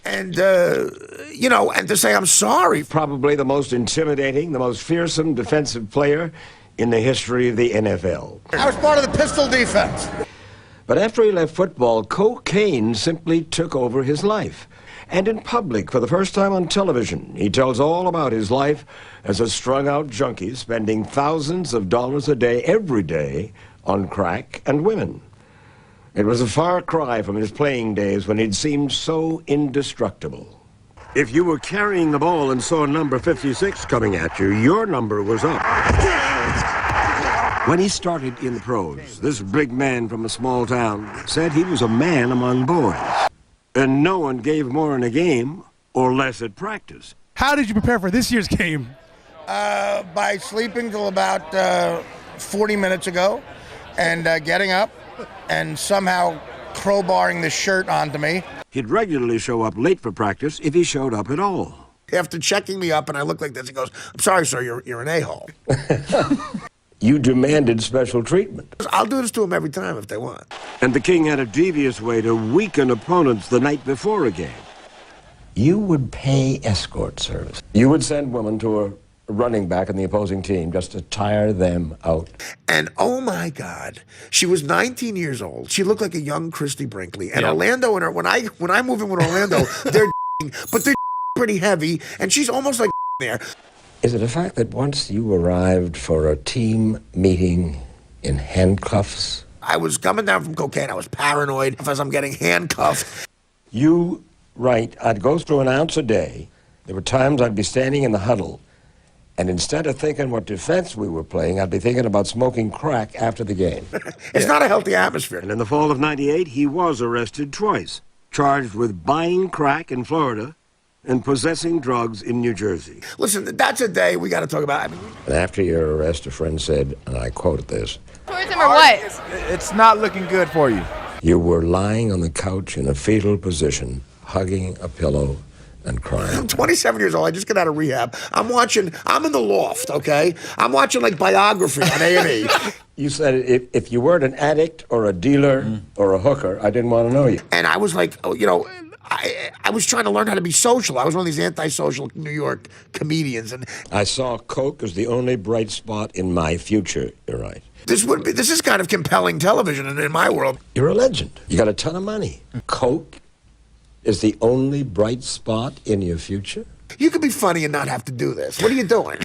And, you know, and to say I'm sorry. Probably the most intimidating, the most fearsome defensive player in the history of the NFL. I was part of the pistol defense. But after he left football, cocaine simply took over his life. And in public, for the first time on television, he tells all about his life as a strung-out junkie, spending thousands of dollars a day, every day, on crack and women. It was a far cry from his playing days when he'd seemed so indestructible. If you were carrying the ball and saw number 56 coming at you, your number was up. When he started in the pros, this big man from a small town said he was a man among boys. And no one gave more in a game or less at practice. How did you prepare for this year's game? By sleeping till about 40 minutes ago and getting up and somehow crowbarring the shirt onto me. He'd regularly show up late for practice if he showed up at all. After checking me up and I look like this, he goes, "I'm sorry, sir, you're an a-hole." You demanded special treatment. I'll do this to them every time if they want. And the king had a devious way to weaken opponents the night before a game. You would pay escort service. You would send women to a running back in the opposing team just to tire them out. And oh my God, she was 19 years old. She looked like a young Christy Brinkley. And Orlando and her, when I move in with Orlando, they're but they're pretty heavy, and she's almost like there. Is it a fact that once you arrived for a team meeting in handcuffs? I was coming down from cocaine. I was paranoid as I'm getting handcuffed. You right. I'd go through an ounce a day. There were times I'd be standing in the huddle, and instead of thinking what defense we were playing, I'd be thinking about smoking crack after the game. It's not a healthy atmosphere. And in the fall of '98, he was arrested twice, charged with buying crack in Florida and possessing drugs in New Jersey. Listen, that's a day we got to talk about. And after your arrest, a friend said, and I quote this, "Towards him or what? It's not looking good for you." You were lying on the couch in a fetal position, hugging a pillow and crying. I'm 27 years old. I just got out of rehab. I'm in the loft, okay? I'm watching like biography on A&E. You said if you weren't an addict or a dealer or a hooker, I didn't want to know you. And I was like, oh, you know, I was trying to learn how to be social. I was one of these antisocial New York comedians. And I saw coke as the only bright spot in my future. You're right. This is kind of compelling television in my world. You're a legend. You got a ton of money. Coke is the only bright spot in your future? You could be funny and not have to do this. What are you doing?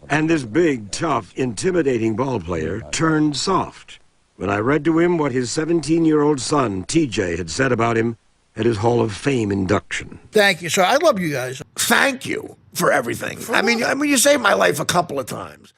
And this big, tough, intimidating ball player turned soft when I read to him what his 17-year-old son, TJ, had said about him at his Hall of Fame induction. Thank you, sir. I love you guys. Thank you for everything. I mean, you saved my life a couple of times.